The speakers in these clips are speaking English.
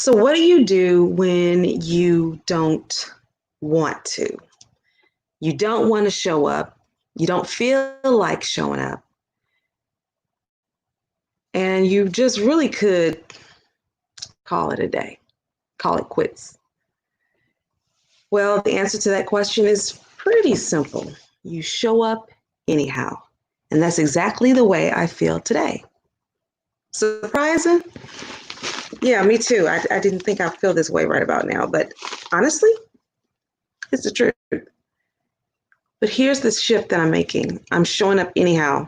So, what do you do when you don't want to? You don't want to show up. You don't feel like showing up. And you just really could call it a day, call it quits. Well, the answer to that question is pretty simple. You show up anyhow. And that's exactly the way I feel today. Surprising? Yeah, me too. I didn't think I'd feel this way right about now, but honestly, it's the truth. But here's the shift that I'm making. I'm showing up anyhow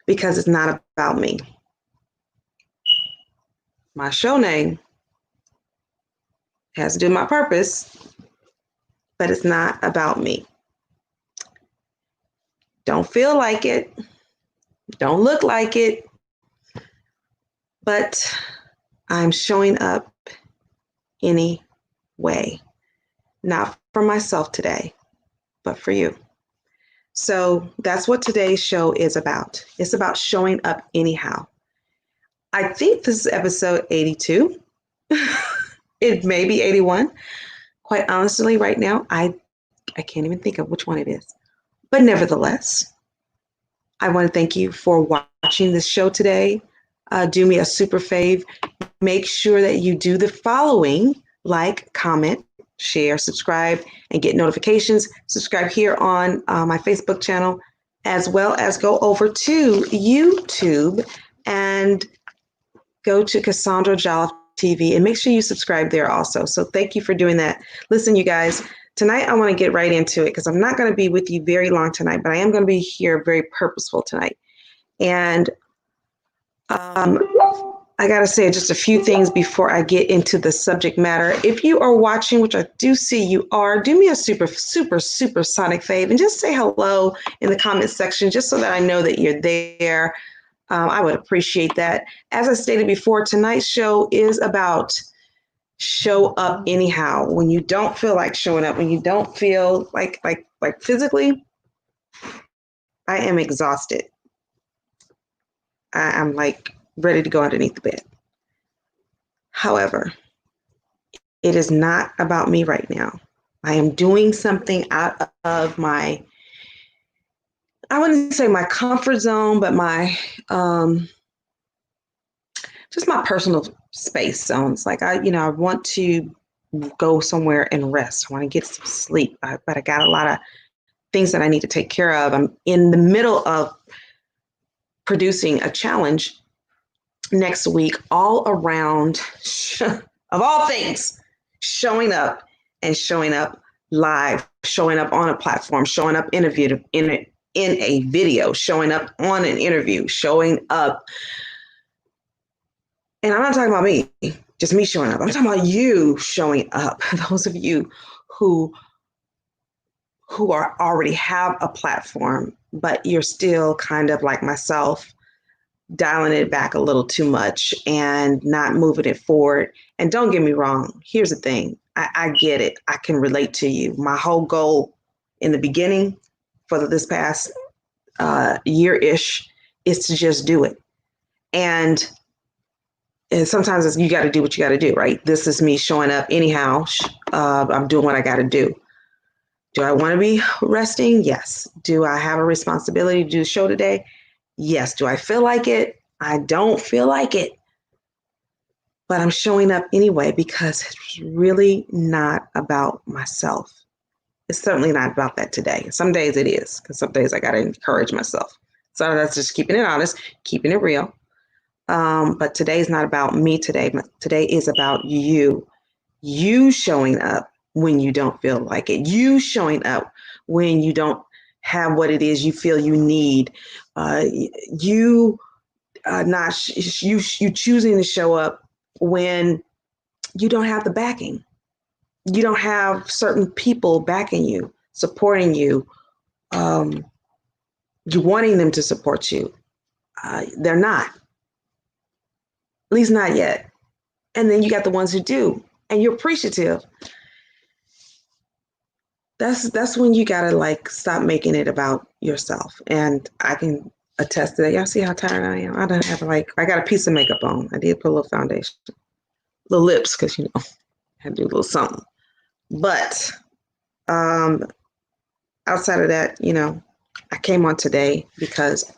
because it's not about me. My show name has to do with my purpose, but it's not about me. Don't feel like it. Don't look like it. But I'm showing up anyway. Not for myself today, but for you. So that's what today's show is about. It's about showing up anyhow. I think this is episode 82. It may be 81. Quite honestly, right now, I can't even think of which one it is. But nevertheless, I want to thank you for watching this show today. Do me a super fave. Make sure that you do the following: like, comment, share, subscribe, and get notifications. Subscribe here on my Facebook channel, as well as go over to YouTube and go to Cassandra Jolliffe TV and make sure you subscribe there also. So thank you for doing that. Listen, you guys, tonight I want to get right into it because I'm not going to be with you very long tonight, but I am going to be here very purposeful tonight. And I got to say just a few things before I get into the subject matter. If you are watching, which I do see you are, do me a super sonic fave and just say hello in the comment section just so that I know that you're there. I would appreciate that. As I stated before, tonight's show is about show up anyhow. When you don't feel like showing up, when you don't feel like physically, I am exhausted. I'm like ready to go underneath the bed. However, it is not about me right now. I am doing something out of my, I wouldn't say my comfort zone, but my just my personal space zones. Like I want to go somewhere and rest. I want to get some sleep, but I got a lot of things that I need to take care of. I'm in the middle of producing a challenge next week, all around, of all things, showing up and showing up live, showing up on a platform, showing up in a video, showing up on an interview, showing up. And I'm not talking about me, just me showing up. I'm talking about you showing up. Those of you who are already have a platform, but you're still kind of like myself, dialing it back a little too much and not moving it forward. And don't get me wrong. Here's the thing. I get it. I can relate to you. My whole goal in the beginning for this past year-ish is to just do it. And sometimes you got to do what you got to do, right? This is me showing up anyhow. I'm doing what I got to do. Do I want to be resting? Yes. Do I have a responsibility to do the show today? Yes. Do I feel like it? I don't feel like it. But I'm showing up anyway because it's really not about myself. It's certainly not about that today. Some days it is, because some days I got to encourage myself. So that's just keeping it honest, keeping it real. But today is not about me today. Today is about you. You showing up when you don't feel like it. You showing up when you don't have what it is you feel you need. You choosing to show up when you don't have the backing. You don't have certain people backing you, supporting you. You wanting them to support you. They're not. At least not yet. And then you got the ones who do, and you're appreciative. That's when you gotta like stop making it about yourself. And I can attest to that. Y'all see how tired I am? I don't have I got a piece of makeup on. I did put a little foundation. the lips because, I had to do a little something. But outside of that, I came on today because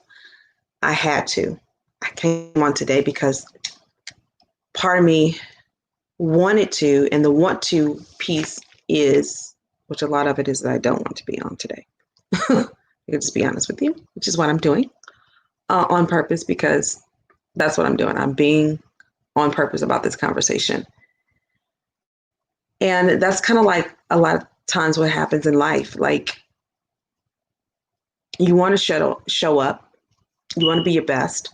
I had to. I came on today because part of me wanted to, and the want to piece is, which a lot of it is that I don't want to be on today. I can just be honest with you, which is what I'm doing on purpose, because that's what I'm doing. I'm being on purpose about this conversation. And that's kind of like a lot of times what happens in life. Like, you want to show up, you want to be your best,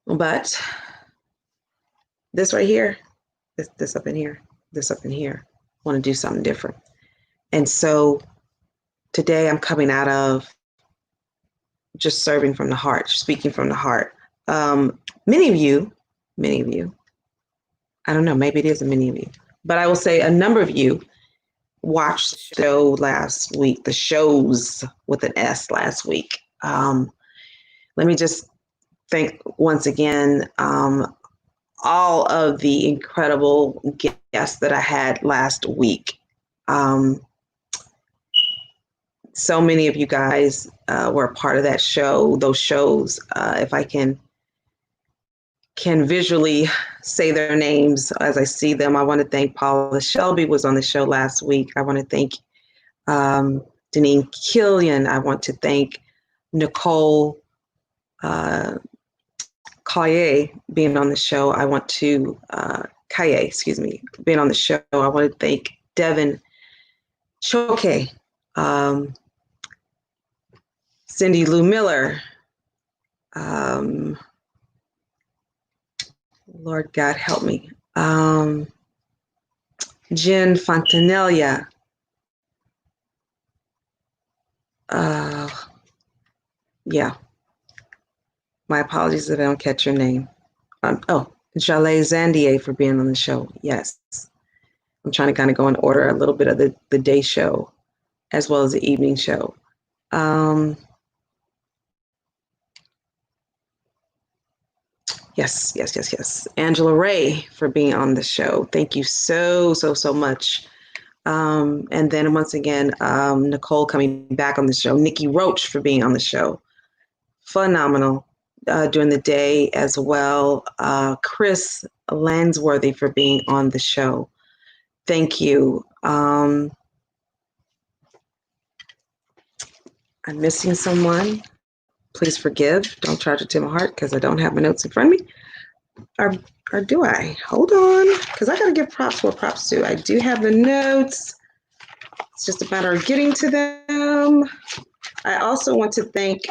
but this right here, this up in here, this up in here, want to do something different. And so today I'm coming out of just serving from the heart, speaking from the heart. Many of you, I don't know, maybe it isn't many of you, but I will say a number of you watched the show last week, the shows with an S last week. Let me just thank once again all of the incredible guests that I had last week. So many of you guys were a part of that show, those shows. If I can visually say their names as I see them, I want to thank Paula Shelby was on the show last week. I want to thank Deneen Killian. I want to thank Nicole Kaye being on the show. I want to, Kaye, excuse me, being on the show. I want to thank Devin Choke, Cindy Lou Miller, Lord God help me, Jen Fontanella, yeah, my apologies if I don't catch your name. Jaleh Zandier for being on the show. Yes. I'm trying to kind of go in order a little bit of the day show as well as the evening show. Yes. Angela Ray for being on the show. Thank you so much. And then once again, Nicole coming back on the show. Nikki Roach for being on the show. Phenomenal during the day as well. Chris Lansworthy for being on the show. Thank you. I'm missing someone. Please forgive. Don't charge it to my heart because I don't have my notes in front of me. Or do I? Hold on, because I got to give props where props due. I do have the notes. It's just a matter of getting to them. I also want to thank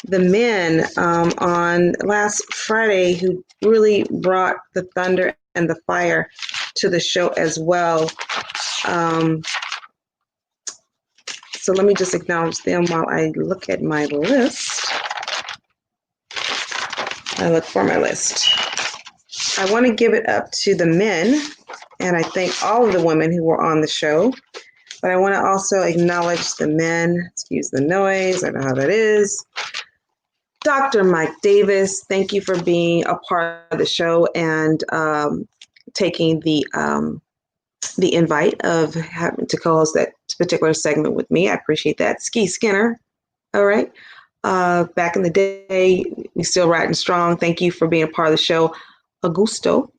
the men on last Friday who really brought the thunder and the fire to the show as well. So let me just acknowledge them while I look at my list. I look for my list. I want to give it up to the men, and I thank all of the women who were on the show. But I want to also acknowledge the men. Excuse the noise. I know how that is. Dr. Mike Davis, thank you for being a part of the show and taking the invite of having to co-host that particular segment with me. I appreciate that. Ski Skinner, all right. Back in the day, we still riding strong. Thank you for being a part of the show. Augusto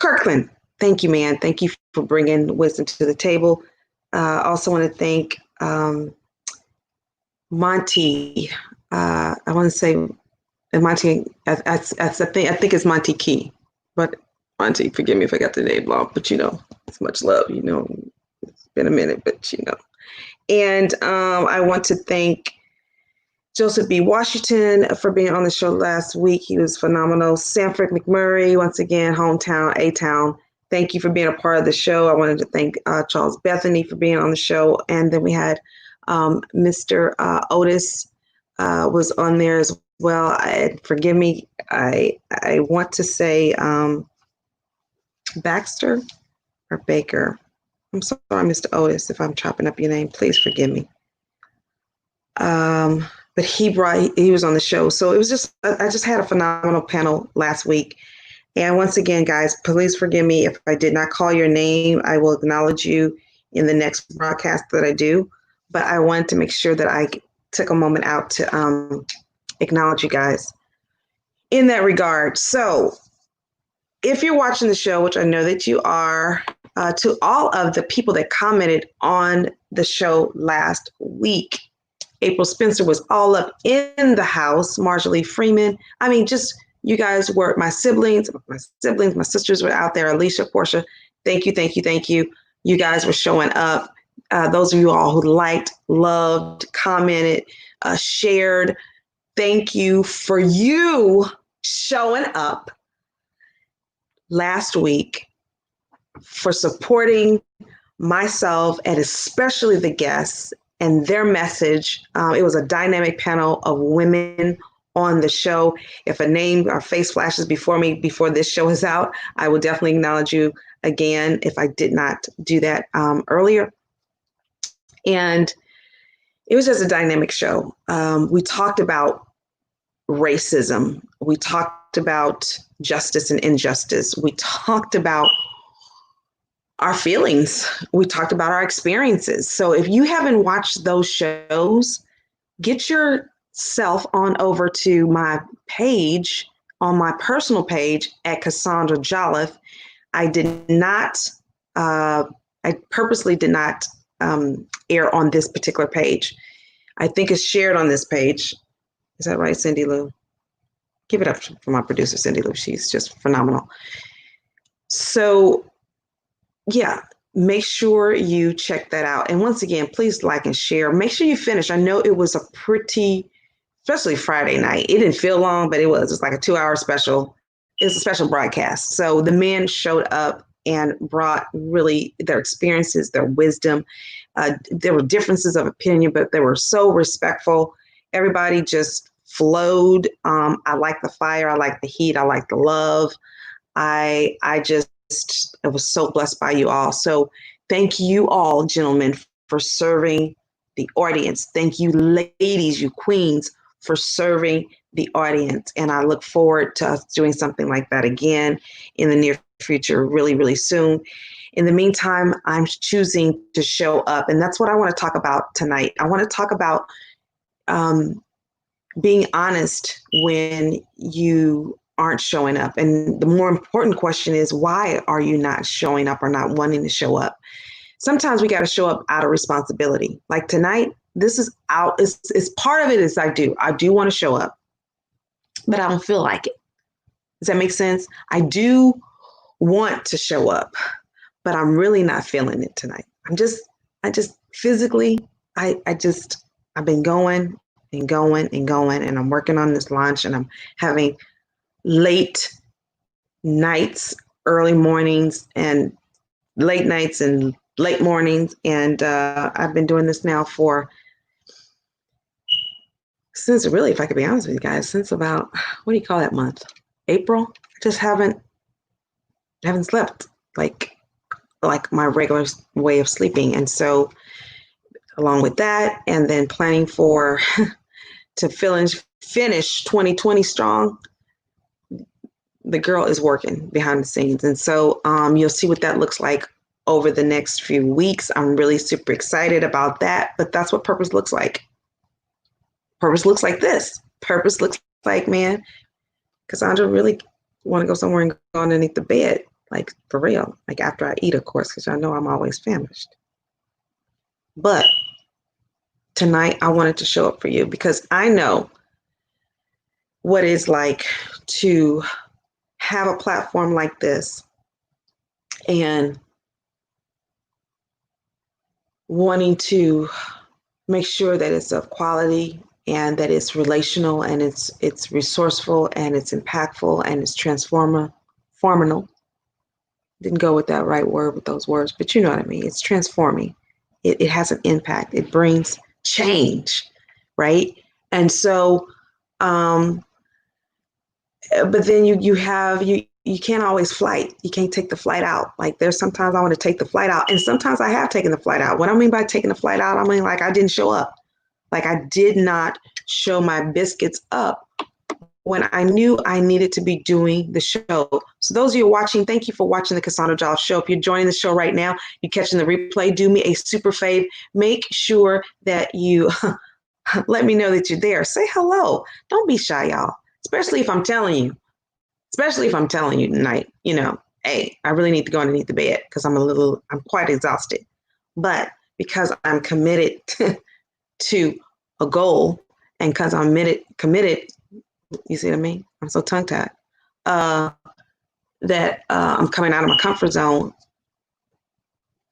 Kirkland, thank you, man. Thank you for bringing wisdom to the table. Also want to thank Monty. I want to say Monty. I think it's Monty Key, but Monty, forgive me if I got the name wrong. But it's much love. It's been a minute, but And I want to thank Joseph B. Washington for being on the show last week. He was phenomenal. Sanford McMurray, once again, hometown, A-Town. Thank you for being a part of the show. I wanted to thank Charles Bethany for being on the show. And then we had Mr. Otis was on there as well. Forgive me, I want to say Baxter or Baker. I'm sorry, Mr. Otis, if I'm chopping up your name. Please forgive me. But but he was on the show. So it was just, I just had a phenomenal panel last week. And once again, guys, please forgive me if I did not call your name. I will acknowledge you in the next broadcast that I do. But I wanted to make sure that I took a moment out to acknowledge you guys in that regard. So if you're watching the show, which I know that you are, to all of the people that commented on the show last week, April Spencer was all up in the house, Marjorie Freeman. I mean, just you guys were my siblings, my sisters were out there, Alicia, Portia. Thank you, thank you, thank you. You guys were showing up. Those of you all who liked, loved, commented, shared, thank you for you showing up last week, for supporting myself and especially the guests and their message. It was a dynamic panel of women on the show. If a name or face flashes before me before this show is out, I will definitely acknowledge you again if I did not do that earlier. And it was just a dynamic show. We talked about racism. We talked about justice and injustice. We talked about our feelings. We talked about our experiences. So if you haven't watched those shows, get yourself on over to my page, on my personal page at Cassandra Jolliffe. I purposely did not air on this particular page. I think it's shared on this page. Is that right, Cindy Lou? Give it up for my producer, Cindy Lou. She's just phenomenal. So yeah, make sure you check that out. And once again, please like and share. Make sure you finish. I know it was a pretty, especially Friday night. It didn't feel long, but it was. It's like a 2-hour special. It's a special broadcast. So the men showed up and brought really their experiences, their wisdom. There were differences of opinion, but they were so respectful. Everybody just flowed. I like the fire. I like the heat. I like the love. I was so blessed by you all. So thank you all, gentlemen, for serving the audience. Thank you, ladies, you queens, for serving the audience. And I look forward to us doing something like that again in the near future, really, really soon. In the meantime, I'm choosing to show up. And that's what I want to talk about tonight. I want to talk about being honest when you aren't showing up. And the more important question is, why are you not showing up or not wanting to show up? Sometimes we got to show up out of responsibility. Like tonight, this is out. It's part of it is I do want to show up, but I don't feel like it. Does that make sense? I do want to show up, but I'm really not feeling it tonight. I just physically, I've been going and going and going, and I'm working on this launch, and I'm having late nights, early mornings, and late nights and late mornings. And I've been doing this now since really, if I could be honest with you guys, since about, what do you call that month? April. I just haven't slept like my regular way of sleeping. And so along with that, and then planning to finish 2020 strong, the girl is working behind the scenes. And so you'll see what that looks like over the next few weeks. I'm really super excited about that, but that's what purpose looks like. Purpose looks like this. Purpose looks like, man, Cassandra really want to go somewhere and go underneath the bed, like for real, like after I eat, of course, because I know I'm always famished. But tonight I wanted to show up for you because I know what it's like to have a platform like this and wanting to make sure that it's of quality and that it's relational and it's resourceful and it's impactful and it's transformational. Didn't go with that right word with those words, but you know what I mean. It's transforming. It has an impact. It brings change, right? And so, but then you can't always flight. You can't take the flight out. Like there's sometimes I want to take the flight out, and sometimes I have taken the flight out. What I mean by taking the flight out, I mean like I didn't show up. Like I did not show my biscuits up when I knew I needed to be doing the show. So those of you watching, thank you for watching the Cassandra Giles Show. If you're joining the show right now, you're catching the replay, do me a super fave. Make sure that you let me know that you're there. Say hello. Don't be shy, y'all. Especially if I'm telling you. Especially if I'm telling you tonight, hey, I really need to go underneath the bed because I'm quite exhausted. But because I'm committed to a goal and because I'm committed, you see what I mean? I'm so tongue-tied. That I'm coming out of my comfort zone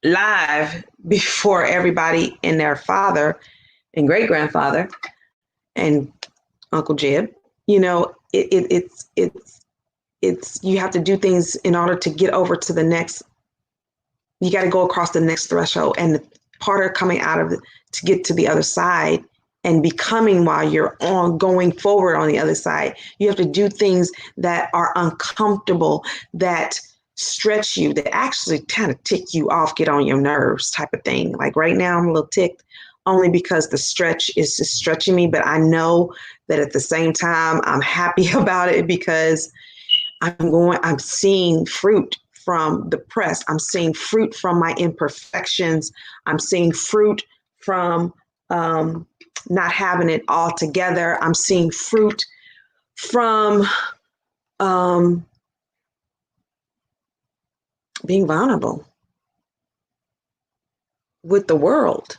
live before everybody and their father and great-grandfather and Uncle Jeb. It's you have to do things in order to get over to the next. You got to go across the next threshold, and the part of coming out of it to get to the other side and becoming while you're going forward on the other side, you have to do things that are uncomfortable, that stretch you, that actually kind of tick you off, get on your nerves type of thing. Like right now, I'm a little ticked only because the stretch is just stretching me. But I know that at the same time, I'm happy about it because I'm seeing fruit from the press. I'm seeing fruit from my imperfections. I'm seeing fruit from not having it all together. I'm seeing fruit from being vulnerable with the world.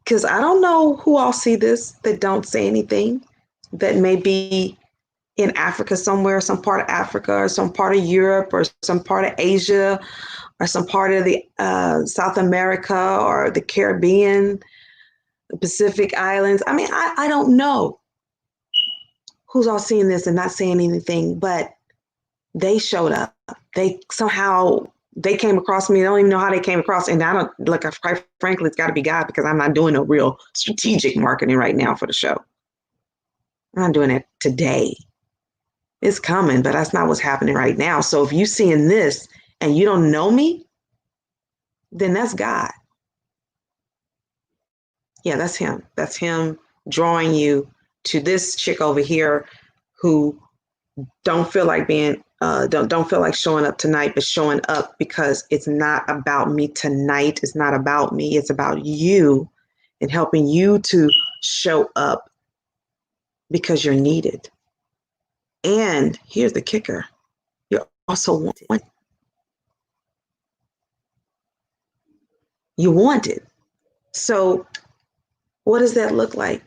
Because I don't know who all see this that don't say anything, that may be in Africa somewhere, some part of Africa or some part of Europe or some part of Asia or some part of the South America or the Caribbean, the Pacific Islands. I mean, I don't know who's all seeing this and not saying anything, but they showed up. They came across me. I don't even know how they came across. And I don't look, quite frankly, it's got to be God because I'm not doing no real strategic marketing right now for the show. I'm not doing it today. It's coming, but that's not what's happening right now. So if you're seeing this and you don't know me, then that's God. Yeah, that's him. That's him drawing you to this chick over here who don't feel like don't feel like showing up tonight, but showing up because it's not about me tonight. It's not about me. It's about you and helping you to show up because you're needed. And here's the kicker. You're also wanted. You want it. So what does that look like?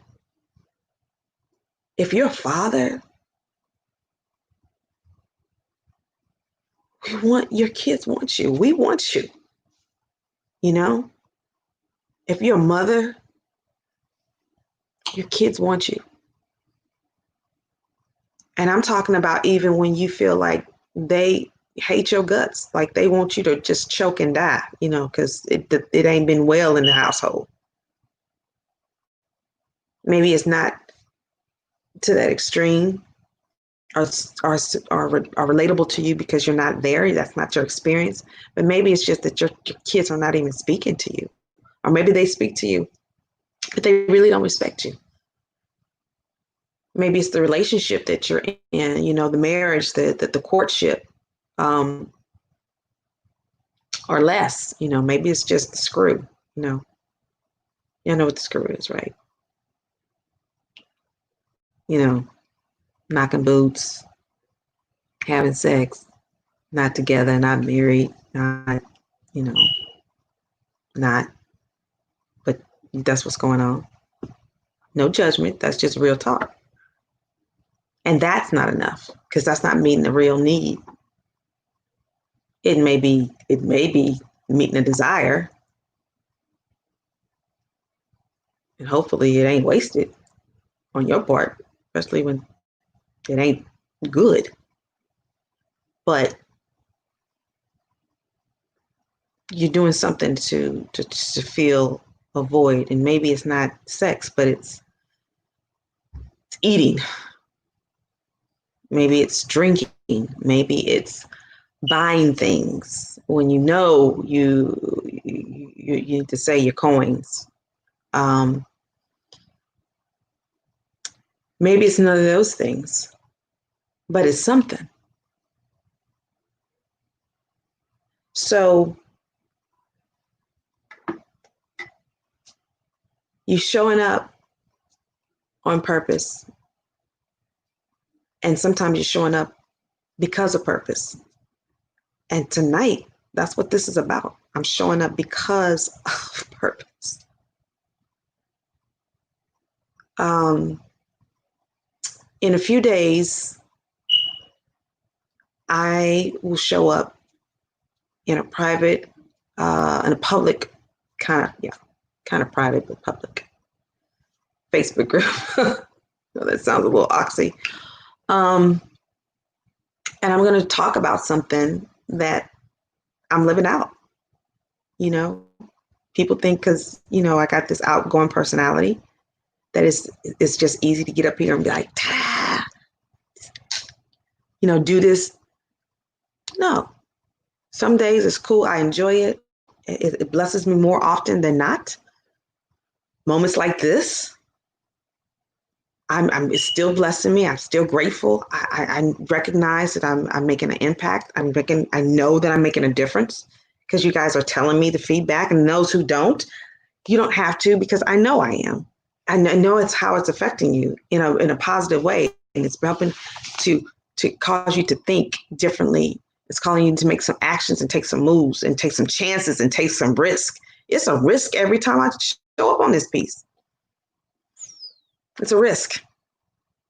If you're a father, your kids want you. We want you. If you're a mother, your kids want you. And I'm talking about even when you feel like they hate your guts, like they want you to just choke and die, because it ain't been well in the household. Maybe it's not to that extreme or relatable to you because you're not there. That's not your experience. But maybe it's just that your kids are not even speaking to you. Or maybe they speak to you, but they really don't respect you. Maybe it's the relationship that you're in, the marriage, the courtship, or less. Maybe it's just the screw. You know what the screw is, right? Knocking boots, having sex, not together, not married, not, not, but that's what's going on. No judgment. That's just real talk. And that's not enough because that's not meeting the real need. It may be meeting a desire. And hopefully it ain't wasted on your part, especially when it ain't good. But you're doing something to fill a void. And maybe it's not sex, but it's eating. Maybe it's drinking. Maybe it's buying things when you need to say your coins. Maybe it's none of those things, but it's something. So you showing up on purpose, and sometimes you're showing up because of purpose. And tonight, that's what this is about. I'm showing up because of purpose. In a few days, I will show up in a private, in a public kind of private but public Facebook group. So that sounds a little oxy. And I'm going to talk about something that I'm living out. You know, people think because, I got this outgoing personality that it's just easy to get up here and be like, do this. No, some days it's cool. I enjoy it. It blesses me more often than not. Moments like this, it's still blessing me. I'm still grateful. I recognize that I'm making an impact. I know that I'm making a difference because you guys are telling me the feedback, and those who don't, you don't have to, because I know I am. I know it's how it's affecting you in a positive way, and it's helping to cause you to think differently. It's calling you to make some actions and take some moves and take some chances and take some risk. It's a risk every time I show up on this piece. It's a risk,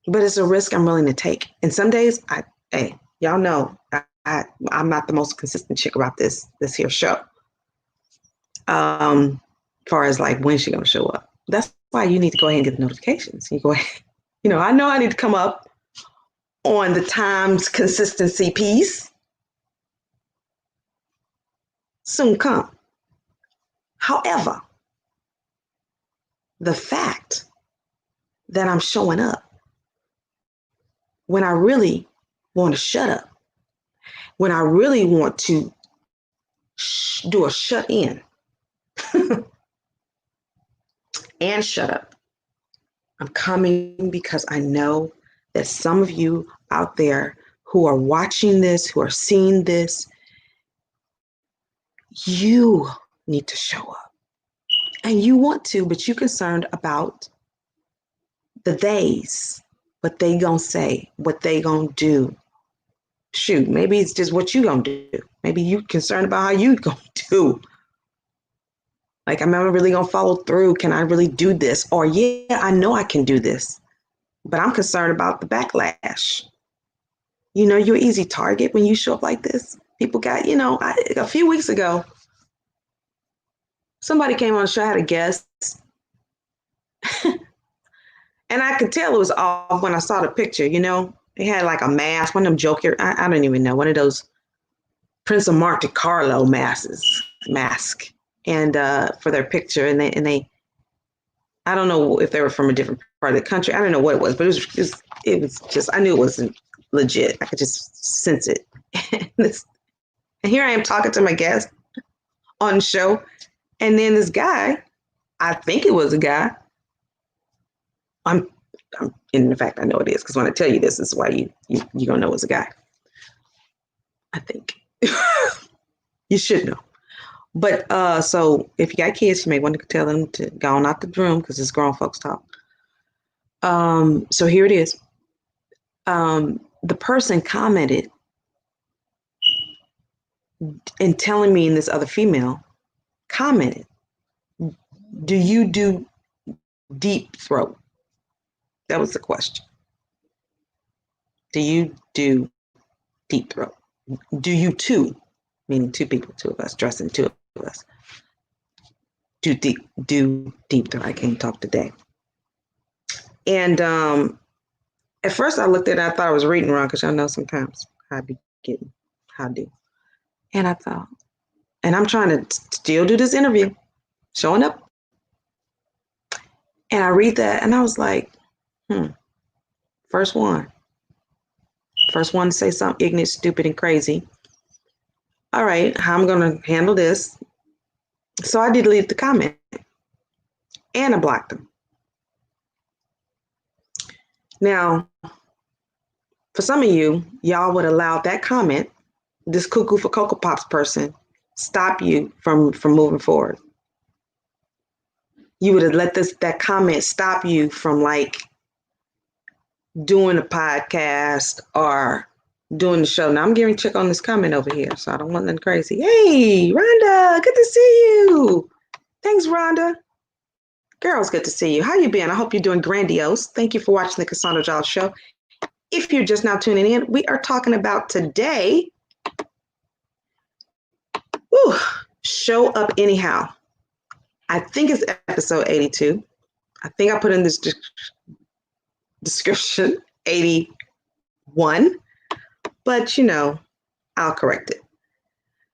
but it's a risk I'm willing to take. And some days, y'all know I'm not the most consistent chick about this here show. As far as like when she gonna show up. That's why you need to go ahead and get the notifications. You go ahead. I know I need to come up on the times consistency piece. Soon come. However, the fact that I'm showing up when I really want to shut up, when I really want to do a shut in and shut up, I'm coming because I know that some of you out there who are watching this, who are seeing this, you need to show up. And you want to, but you're concerned about the theys, what they gonna say, what they gonna do. Shoot, maybe it's just what you gonna do. Maybe you concerned about how you gonna do. Like, am I really gonna follow through? Can I really do this? Or yeah, I know I can do this, but I'm concerned about the backlash. You're an easy target when you show up like this. People got, a few weeks ago, somebody came on the show, I had a guest, and I could tell it was off when I saw the picture. They had like a mask, one of them Joker, I don't even know, one of those Prince of Monte Carlo mask, and for their picture, and they, I don't know if they were from a different part of the country. I don't know what it was, but it was just, I knew it wasn't legit. I could just sense it. And here I am talking to my guest on the show, and then this guy, I think it was a guy. I'm in fact, I know it is, because when I tell you this is why you're gonna know it's a guy. I think you should know. But so if you got kids, you may want to tell them to go on out the room, because it's grown folks talk. So here it is. The person commented and telling me, and this other female commented, do you do deep throat? That was the question. Do you do deep throat? Do you two, meaning two people, two of us, dressing two of us, do deep throat? I can't talk today. And at first I looked at it, I thought I was reading wrong, because y'all know sometimes I be getting how I do. And I thought, and I'm trying to still do this interview, showing up. And I read that and I was like, first one to say something ignorant, stupid, and crazy. All right, how I'm gonna handle this? So I deleted the comment and I blocked them. Now, for some of you, y'all would allow that comment, this cuckoo for Cocoa Pops person, stop you from moving forward. You would have let that comment stop you from like doing a podcast or doing the show. Now I'm getting check on this comment over here, so I don't want nothing crazy. Hey, Rhonda, good to see you. Thanks, Rhonda. Girls, good to see you. How you been? I hope you're doing grandiose. Thank you for watching the Cassandra Giles Show. If you're just now tuning in, we are talking about today, show up anyhow. I think it's episode 82. I think I put in this description 81, but I'll correct it.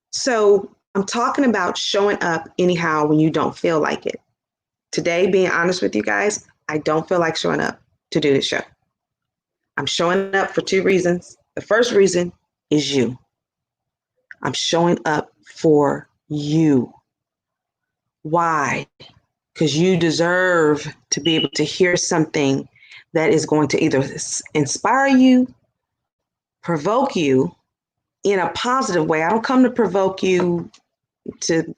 So I'm talking about showing up anyhow when you don't feel like it. Today, being honest with you guys, I don't feel like showing up to do this show. I'm showing up for two reasons. The first reason is you. I'm showing up for you. Why? Because you deserve to be able to hear something that is going to either inspire you, provoke you in a positive way. I don't come to provoke you to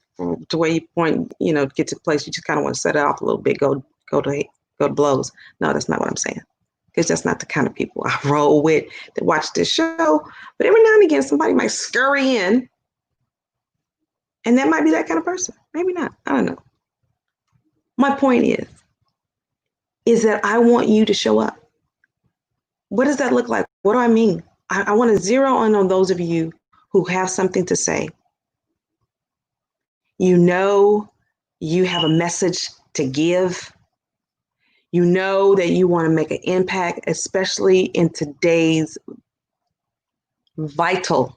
where you point, get to the place you just kind of want to set it off a little bit, go to blows. No, that's not what I'm saying. Because that's not the kind of people I roll with that watch this show. But every now and again, somebody might scurry in, and that might be that kind of person. Maybe not. I don't know. My point is that I want you to show up. What does that look like? What do I mean? I want to zero in on those of you who have something to say. You have a message to give. You know that you want to make an impact, especially in today's vitalness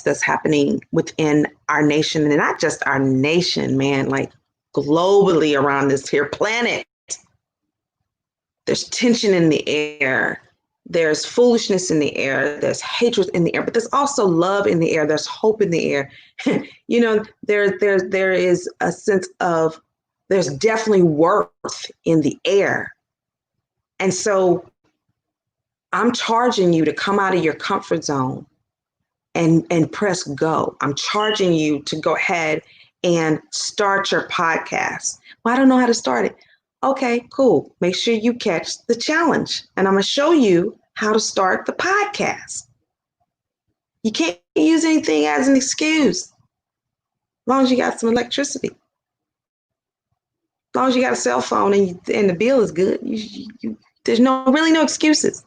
that's happening within our nation, and not just our nation, man, like globally around this here planet. There's tension in the air. There's foolishness in the air. There's hatred in the air, but there's also love in the air. There's hope in the air. There is a sense of, there's definitely worth in the air. And so I'm charging you to come out of your comfort zone and press go. I'm charging you to go ahead and start your podcast. Well, I don't know how to start it. Okay, cool. Make sure you catch the challenge. And I'm going to show you how to start the podcast. You can't use anything as an excuse. As long as you got some electricity. As long as you got a cell phone and the bill is good, there's really no excuses.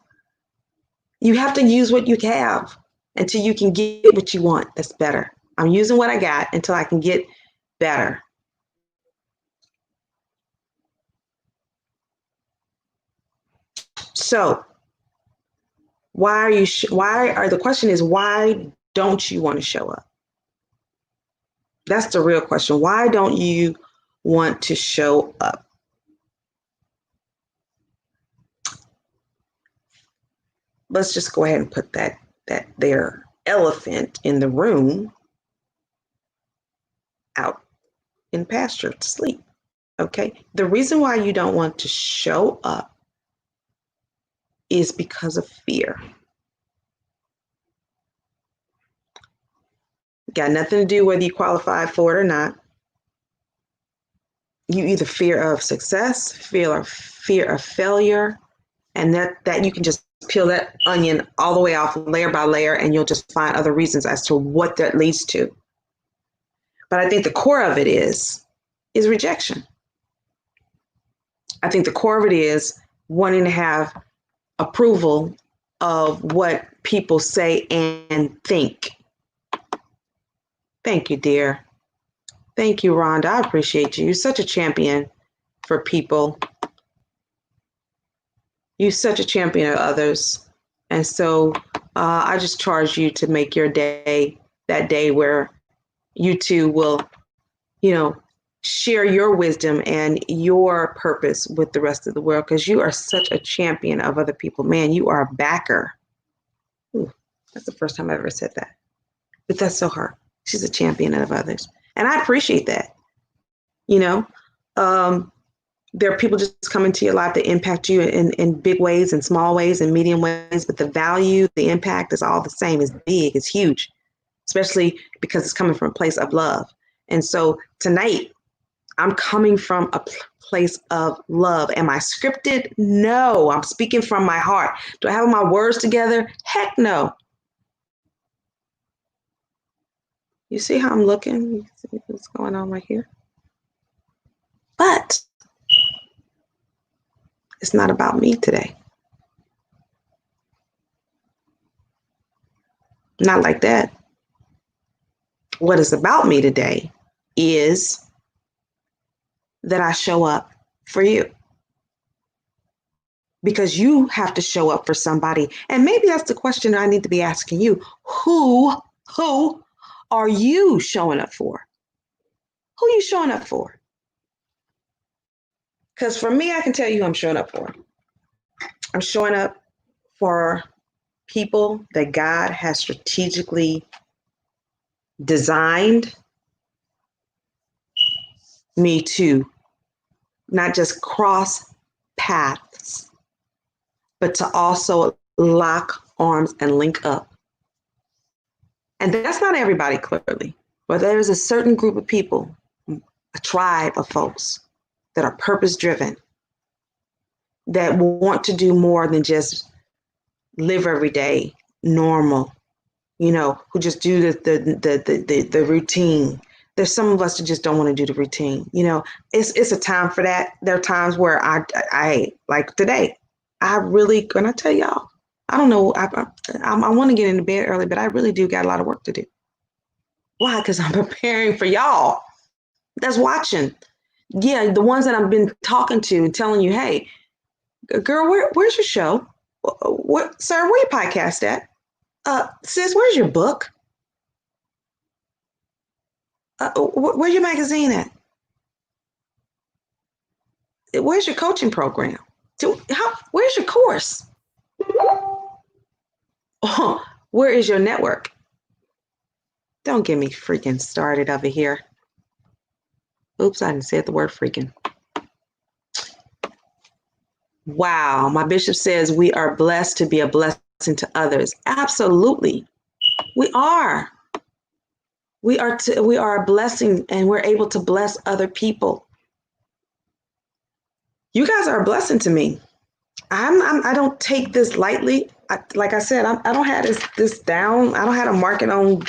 You have to use what you have until you can get what you want. That's better. I'm using what I got until I can get better. So the question is, why don't you want to show up? That's the real question. Why don't you want to show up? Let's just go ahead and put that there elephant in the room out in pasture to sleep. Okay. The reason why you don't want to show up is because of fear. Got nothing to do whether you qualify for it or not. You either fear of success, fear of failure, and that you can just peel that onion all the way off layer by layer, and you'll just find other reasons as to what that leads to. But I think the core of it is rejection. I think the core of it is wanting to have approval of what people say and think. Thank you, dear. Thank you, Rhonda. I appreciate you. You're such a champion for people. You're such a champion of others. And so I just charge you to make your day that day where you too will, share your wisdom and your purpose with the rest of the world, because you are such a champion of other people. Man, you are a backer. Ooh, that's the first time I've ever said that. But that's so hard. She's a champion of others. And I appreciate that. there are people just come into your life that impact you in big ways and small ways and medium ways, but the value, the impact is all the same. It's big, it's huge, especially because it's coming from a place of love. And so tonight, I'm coming from a place of love. Am I scripted? No, I'm speaking from my heart. Do I have my words together? Heck no. You see how I'm looking? You see what's going on right here? But it's not about me today. Not like that. What is about me today is that I show up for you. Because you have to show up for somebody. And maybe that's the question I need to be asking you. Who are you showing up for? Who are you showing up for? Because for me, I can tell you who I'm showing up for. I'm showing up for people that God has strategically designed me to not just cross paths, but to also lock arms and link up. And that's not everybody, clearly, but there's a certain group of people, a tribe of folks that are purpose driven, that want to do more than just live every day normal, who just do the routine. There's some of us that just don't want to do the routine. It's a time for that. There are times where I like today, when I tell y'all, I don't know, I want to get into bed early, but I really do got a lot of work to do. Why? Because I'm preparing for y'all that's watching. Yeah, the ones that I've been talking to and telling you, hey, girl, where's your show? Sir, where your podcast at? Sis, where's your book? Where's your magazine at? Where's your coaching program? Where's your course? Where is your network? Don't get me freaking started over here. Oops, I didn't say the word freaking. Wow, my bishop says we are blessed to be a blessing to others. Absolutely, we are. We are a blessing, and we're able to bless other people. You guys are a blessing to me. I don't take this lightly. Like I said, I don't have this down. I don't have to market on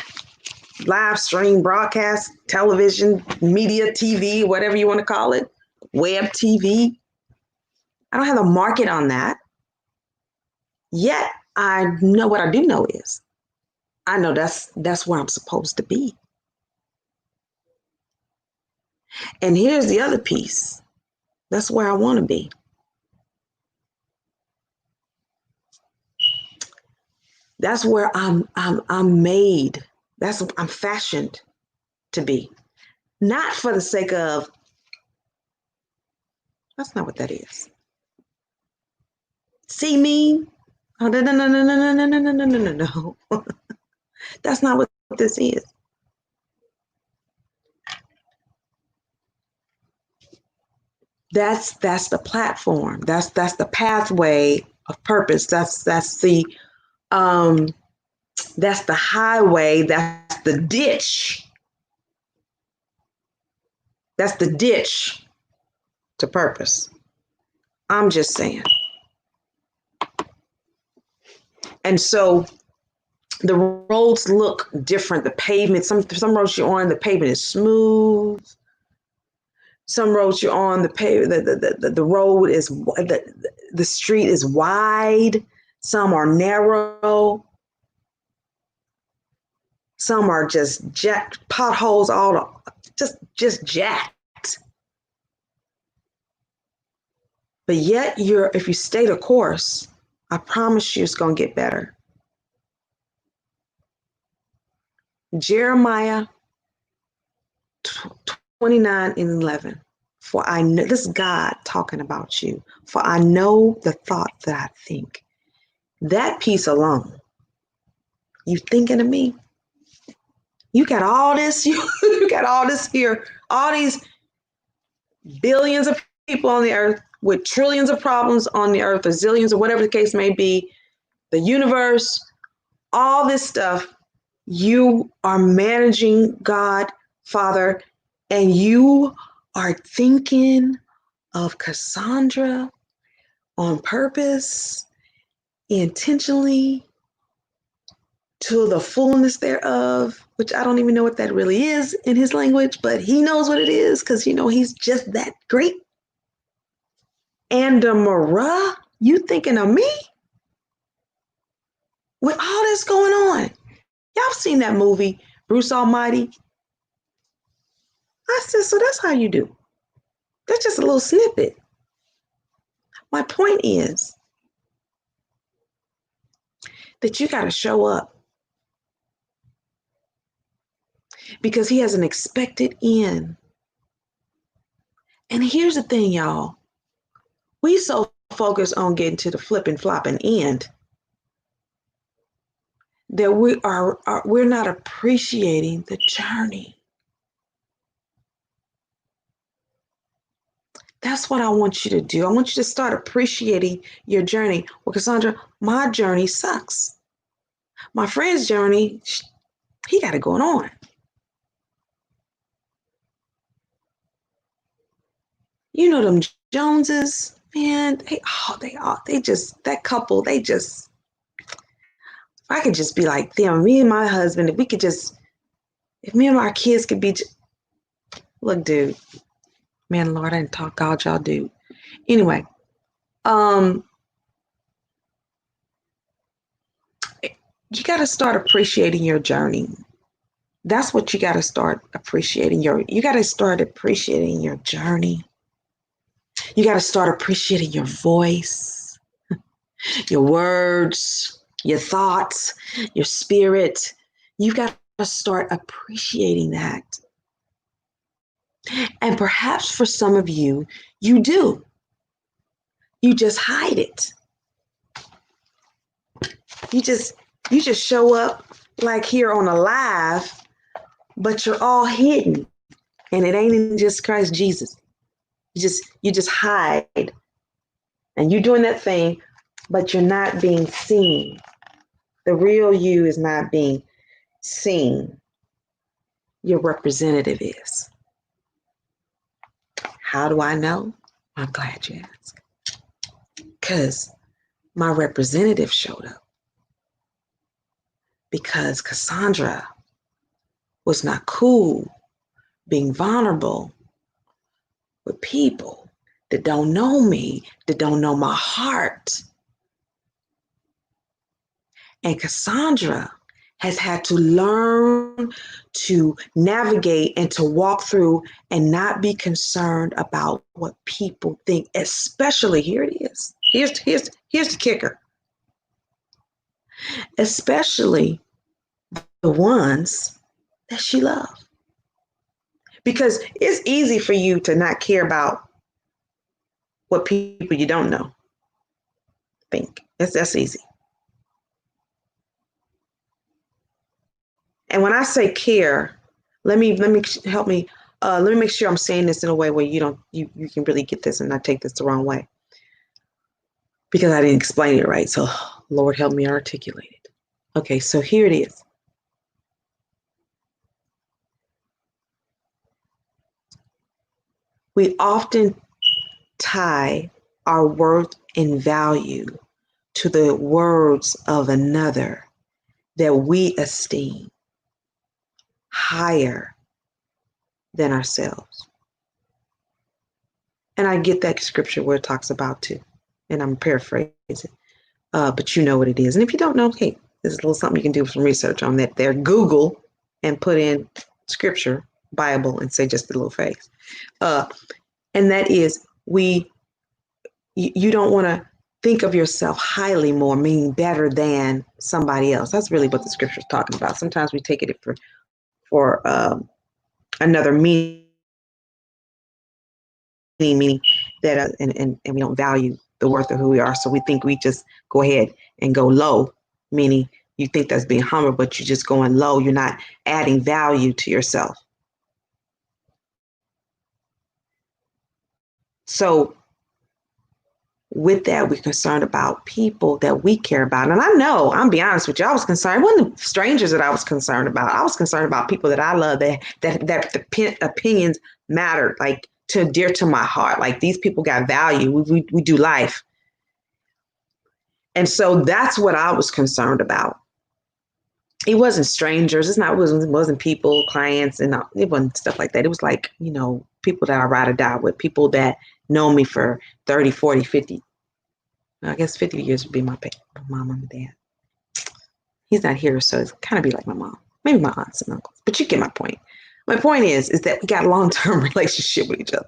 live stream, broadcast, television, media, TV, whatever you want to call it, web TV. I don't have a market on that. Yet I know what I do know is I know that's where I'm supposed to be. And here's the other piece. That's where I want to be. That's where I'm made. I'm fashioned to be. Not for the sake of, that's not what that is. See me? Oh, no. That's not what this is. That's the platform. That's the pathway of purpose. That's the highway. That's the ditch. That's the ditch to purpose. I'm just saying. And so the roads look different. The pavement, some roads you're on, the pavement is smooth. Some roads you're on, the road is, the street is wide. Some are narrow. Some are just jacked, potholes, just jacked. But yet if you stay the course, I promise you it's going to get better. Jeremiah 29:11. For I know, this is God talking about you. For I know the thought that I think. That piece alone. You thinking of me? You got all this, you got all this here, all these billions of people on the earth with trillions of problems on the earth, or zillions, or whatever the case may be, the universe, all this stuff. You are managing God, Father, and you are thinking of Cassandra on purpose, intentionally, to the fullness thereof, which I don't even know what that really is in his language, but he knows what it is because, he's just that great. And Mara, you thinking of me? With all this going on. Y'all seen that movie, Bruce Almighty? I said, so that's how you do. That's just a little snippet. My point is that you got to show up because he has an expected end. And here's the thing, y'all. We so focused on getting to the flip and flop and end that we're not appreciating the journey. That's what I want you to do. I want you to start appreciating your journey. Well, Cassandra, my journey sucks. My friend's journey, he got it going on. You know them Joneses, man. That couple. If I could just be like them, me and my husband. If me and my kids could be. Look, dude, man, Lord, I didn't talk God, y'all, dude. Anyway, you got to start appreciating your journey. That's what you got to start appreciating. You got to start appreciating your journey. You got to start appreciating your voice, your words, your thoughts, your spirit. You got to start appreciating that. And perhaps for some of you, you do. You just hide it. You just show up like here on a live, but you're all hidden. And it ain't in just Christ Jesus. You just hide. And you're doing that thing, but you're not being seen. The real you is not being seen. Your representative is. How do I know? I'm glad you asked. Because my representative showed up. Because Cassandra was not cool being vulnerable with people that don't know me, that don't know my heart. And Cassandra has had to learn to navigate and to walk through and not be concerned about what people think, especially, here it is. Here's the kicker. Especially the ones that she loves. Because it's easy for you to not care about what people you don't know think. That's easy. And when I say care, let me help me. Let me make sure I'm saying this in a way where you can really get this and not take this the wrong way, because I didn't explain it right. So Lord, help me articulate it. Okay, so here it is. We often tie our worth and value to the words of another that we esteem higher than ourselves. And I get that scripture where it talks about too, and I'm paraphrasing, but you know what it is. And if you don't know, hey, there's a little something you can do some research on that there. Google and put in scripture, Bible, and say just a little face. And that is, you don't want to think of yourself highly more, meaning better than somebody else. That's really what the scripture is talking about. Sometimes we take it for another meaning that and we don't value the worth of who we are. So we think we just go ahead and go low, meaning you think that's being humble, but you're just going low. You're not adding value to yourself. So with that, we're concerned about people that we care about. And I know, I'm be honest with you, I was concerned. It wasn't strangers that I was concerned about. I was concerned about people that I love, that the opinions mattered, like dear to my heart. Like these people got value. We do life. And so that's what I was concerned about. It wasn't strangers. It wasn't people, clients, and it wasn't stuff like that. It was like, people that I ride or die with, people that know me for 30, 40, 50. I guess 50 years would be my mom and dad. He's not here, so it's kind of be like my mom. Maybe my aunts and uncles. But you get my point. My point is that we got a long-term relationship with each other.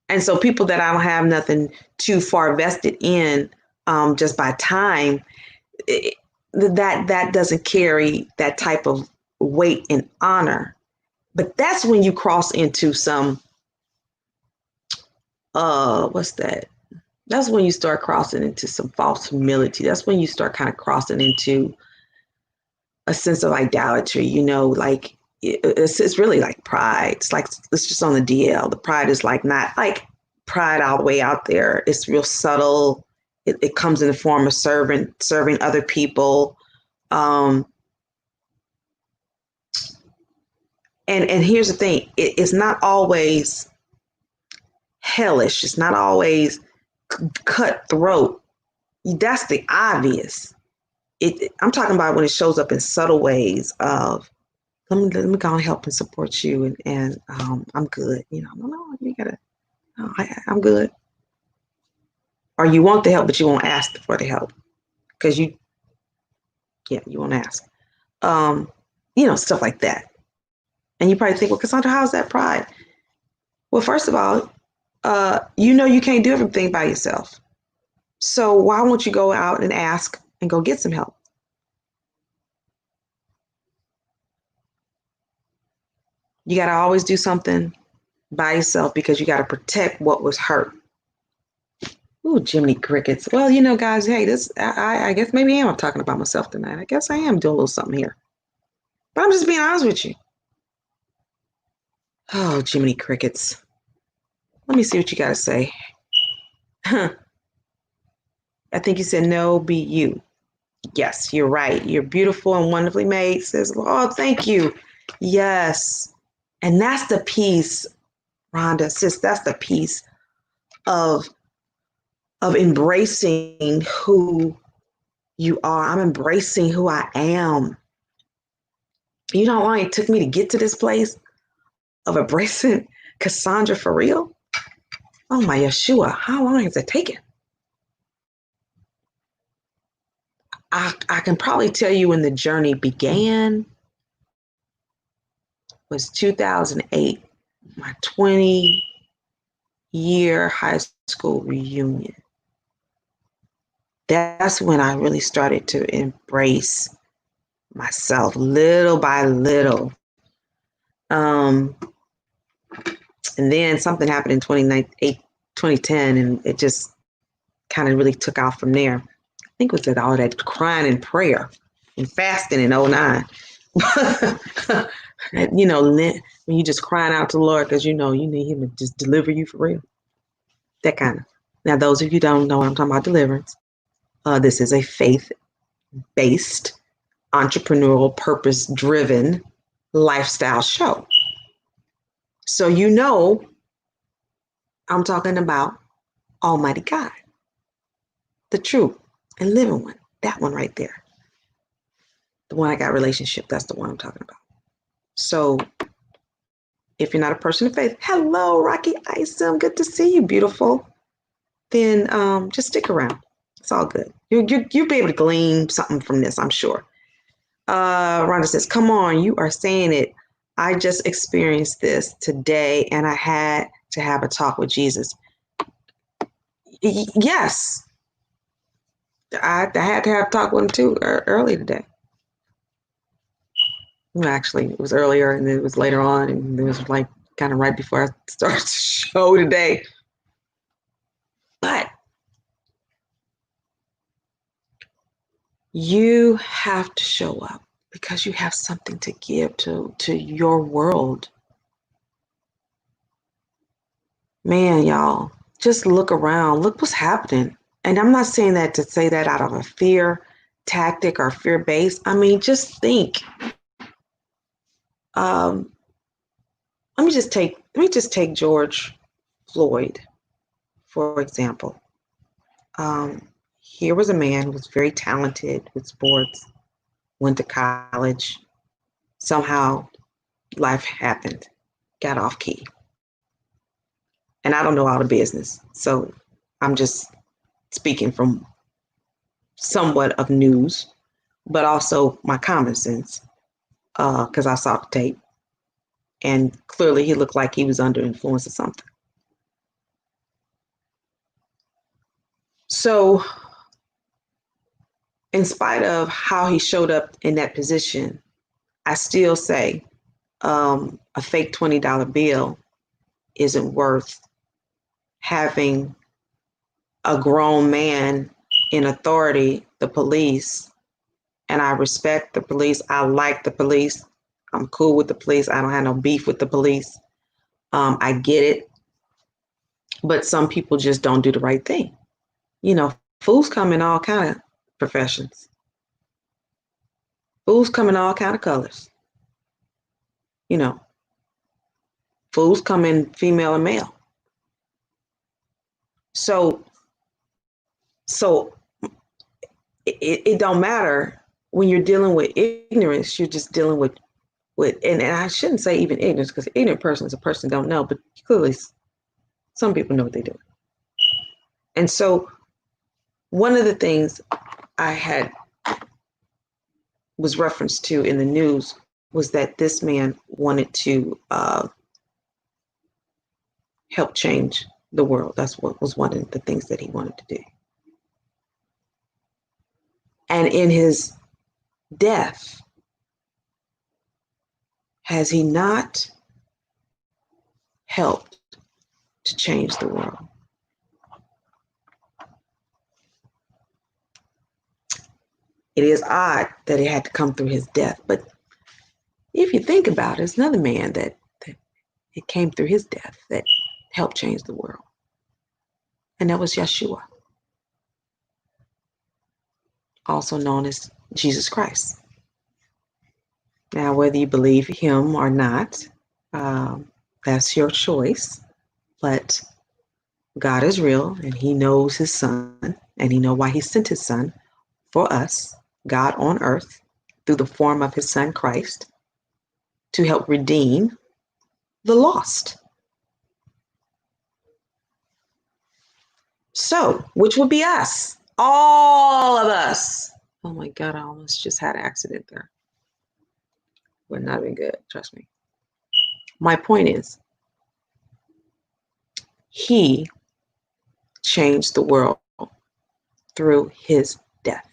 And so people that I don't have nothing too far vested in, just by time, that doesn't carry that type of weight and honor. But that's when you cross into some, what's that? That's when you start crossing into some false humility. That's when you start kind of crossing into a sense of idolatry, like it's really like pride. It's like, it's just on the DL. The pride is like not like pride all the way out there. It's real subtle. It comes in the form of serving other people. And here's the thing, it's not always hellish. It's not always cutthroat. That's the obvious. I'm talking about when it shows up in subtle ways of, let me go and help and support you, and I'm good. No, you gotta. No, I'm good. Or you want the help, but you won't ask for the help because you won't ask. Stuff like that. And you probably think, well, Cassandra, how's that pride? Well, first of all, you can't do everything by yourself. So why won't you go out and ask and go get some help? You got to always do something by yourself because you got to protect what was hurt. Ooh, Jiminy Crickets. Well, guys, hey, I guess maybe I am talking about myself tonight. I guess I am doing a little something here. But I'm just being honest with you. Oh, Jiminy Crickets. Let me see what you got to say. I think you said no, be you. Yes, you're right. You're beautiful and wonderfully made. Says, oh, thank you. Yes. And that's the piece, Rhonda, sis, that's the piece of embracing who you are. I'm embracing who I am. You know how long it took me to get to this place of embracing Cassandra for real? Oh my Yeshua, how long has it taken? I can probably tell you when the journey began was 2008, my 20-year high school reunion. That's when I really started to embrace myself little by little. And then something happened in 2010, and it just kind of really took off from there. I think it was all that crying and prayer and fasting in 2009. When you just crying out to the Lord because you need him to just deliver you for real. That kind of. Now, those of you who don't know what I'm talking about deliverance, this is a faith-based, entrepreneurial, purpose-driven lifestyle show. So I'm talking about Almighty God, the true and living one, that one right there. The one I got relationship, that's the one I'm talking about. So if you're not a person of faith, hello, Rocky Isom, good to see you, beautiful. Then just stick around. It's all good. You'll be able to glean something from this, I'm sure. Rhonda says, come on, you are saying it. I just experienced this today and I had to have a talk with Jesus. Yes. I had to have a talk with him too early today. Well, actually, it was earlier and it was later on, and it was like kind of right before I started the show today. But you have to show up because you have something to give to your world. Man, y'all, just look around. Look what's happening. And I'm not saying that to say that out of a fear tactic or fear base. I mean, just think. Um, let me just take George Floyd, for example. Um, Here was a man who was very talented with sports, went to college. Somehow life happened, got off key. And I don't know all the business. So I'm just speaking from somewhat of news, but also my common sense, because I saw the tape. And clearly he looked like he was under influence of something. So, in spite of how he showed up in that position, I still say a fake $20 bill isn't worth having a grown man in authority, the police. And I respect the police. I like the police. I'm cool with the police. I don't have no beef with the police. I get it. But some people just don't do the right thing. You know, fools come in all kind of professions. Fools come in all kind of colors. You know, fools come in female and male. So, so it don't matter when you're dealing with ignorance. You're just dealing with, and I shouldn't say even ignorance, because an ignorant person is a person who don't know, but clearly some people know what they do. And so one of the things I had was referenced to in the news was that this man wanted to help change the world. That's what was one of the things that he wanted to do. And in his death, has he not helped to change the world? It is odd that it had to come through his death, but if you think about it, it's another man that it came through his death that helped change the world. And that was Yeshua, also known as Jesus Christ. Now, whether you believe him or not, that's your choice. But God is real, and he knows his son, and he knows why he sent his son for us, God on earth, through the form of his son Christ, to help redeem the lost. So, which would be us, all of us. Oh my God, I almost just had an accident there. Would not have been good, trust me. My point is, he changed the world through his death.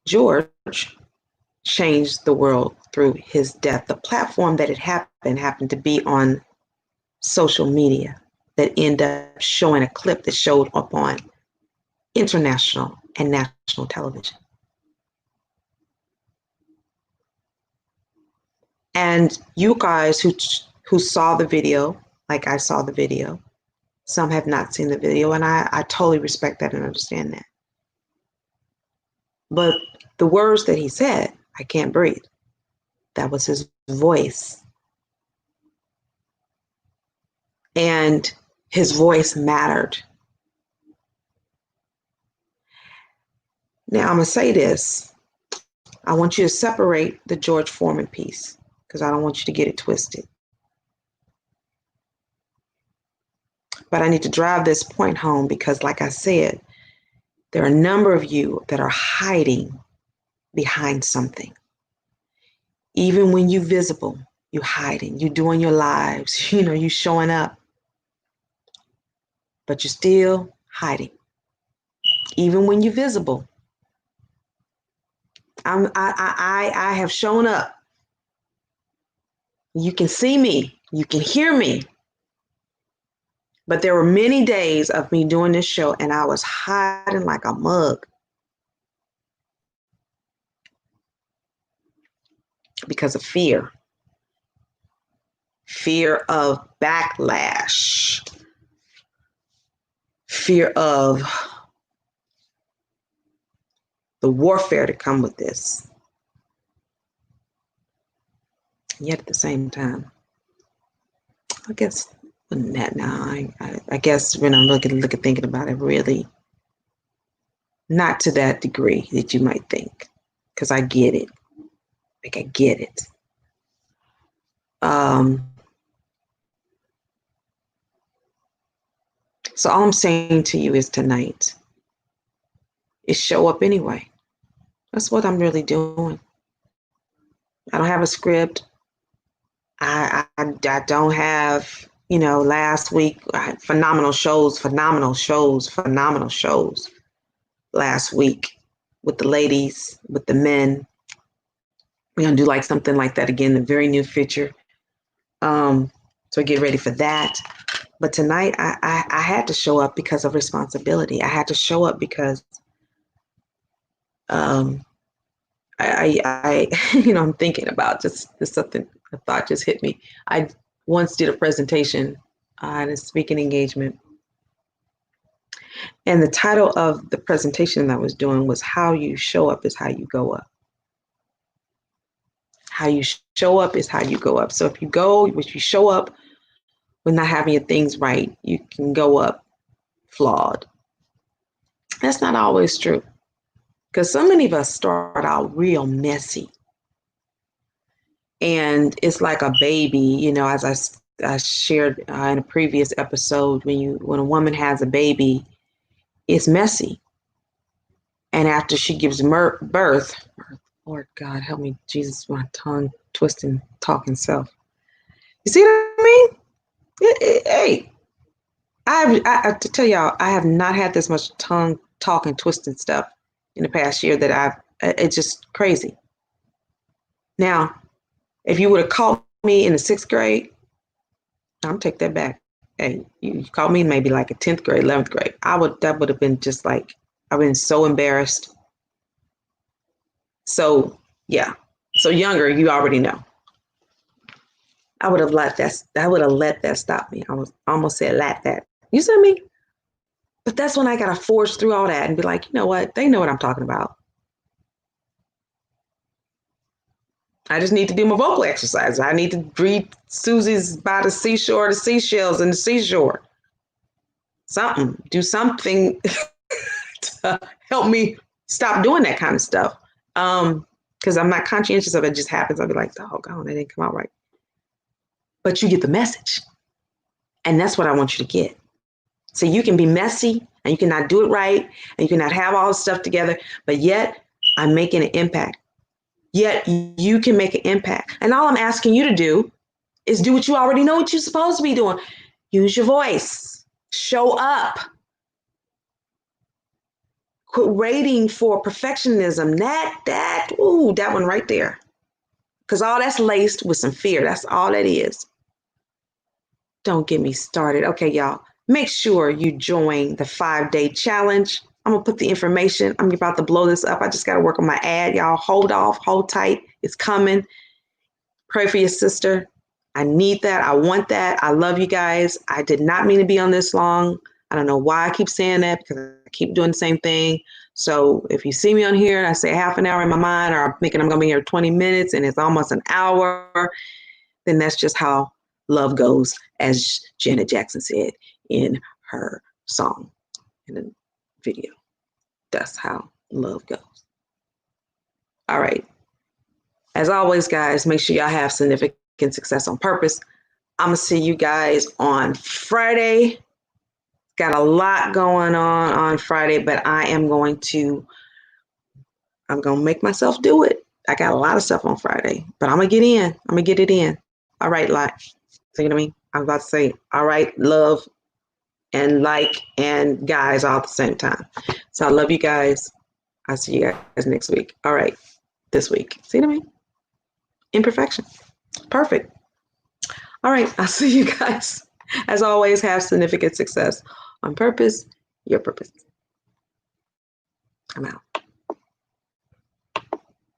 George changed the world through his death. The platform that it happened to be on social media that ended up showing a clip that showed up on international and national television. And you guys who saw the video, like I saw the video, some have not seen the video, and I totally respect that and understand that. But the words that he said, I can't breathe, that was his voice. And his voice mattered. Now I'm gonna say this. I want you to separate the George Foreman piece, because I don't want you to get it twisted. But I need to drive this point home because, like I said, there are a number of you that are hiding behind something. Even when you're visible, you're hiding, you're doing your lives, you're showing up, but you're still hiding. Even when you're visible, I have shown up. You can see me, you can hear me. But there were many days of me doing this show and I was hiding like a mug because of fear. fear of backlash, fear of the warfare to come with this. Yet at the same time, I guess that now, I guess when I'm looking thinking about it, really not to that degree that you might think, because I get it. Like I get it. So all I'm saying to you is tonight is show up anyway. That's what I'm really doing. I don't have a script. I don't have, last week, phenomenal shows last week with the ladies, with the men. We're going to do like something like that again, the very new future. So get ready for that. But tonight I had to show up because of responsibility. I had to show up because I'm thinking about just something, a thought just hit me. I once did a presentation at a speaking engagement. And the title of the presentation that I was doing was How You Show Up is How You Go Up. How you show up is how you go up. So if you show up with not having your things right, you can go up flawed. That's not always true. Because so many of us start out real messy. And it's like a baby, as I shared in a previous episode, when a woman has a baby, it's messy. And after she gives birth, Lord God, help me, Jesus, my tongue twisting, talking self. You see what I mean? Hey, I to tell y'all, I have not had this much tongue talking, twisting stuff in the past year that it's just crazy. Now, if you would have called me in the 6th grade, I'm take that back. Hey, you called me maybe like a 10th grade, 11th grade. That would have been just like, I've been so embarrassed. So yeah. So younger, you already know. I would have let that stop me. I was almost said let that. You see me? But that's when I gotta forge through all that and be like, you know what? They know what I'm talking about. I just need to do my vocal exercise. I need to read Susie's By the Seashore, the Seashells and the Seashore. Do something to help me stop doing that kind of stuff. Because I'm not conscientious of it. It just happens. I'll be like, oh, God, that didn't come out right. But you get the message. And that's what I want you to get. So you can be messy and you cannot do it right and you cannot have all the stuff together, but yet I'm making an impact. Yet you can make an impact. And all I'm asking you to do is do what you already know what you're supposed to be doing. Use your voice. Show up. Quit waiting for perfectionism. That one right there. Because all that's laced with some fear. That's all that is. Don't get me started. Okay, y'all. Make sure you join the 5-day challenge. I'm going to put the information. I'm about to blow this up. I just got to work on my ad. Y'all hold off, hold tight. It's coming. Pray for your sister. I need that. I want that. I love you guys. I did not mean to be on this long. I don't know why I keep saying that because I keep doing the same thing. So if you see me on here and I say half an hour in my mind, or I'm thinking I'm going to be here 20 minutes and it's almost an hour, then that's just how love goes, as Janet Jackson said in her song, in the video. That's how love goes. All right. As always, guys, make sure y'all have significant success on purpose. I'm going to see you guys on Friday. Got a lot going on Friday, but I'm going to make myself do it. I got a lot of stuff on Friday, but I'm going to get in. I'm going to get it in. All right, so you know what I mean? I'm about to say, all right, love and and guys all at the same time. So I love you guys. I'll see you guys next week. All right, this week. See what I mean? Imperfection. Perfect. All right, I'll see you guys. As always, have significant success on purpose, your purpose. I'm out.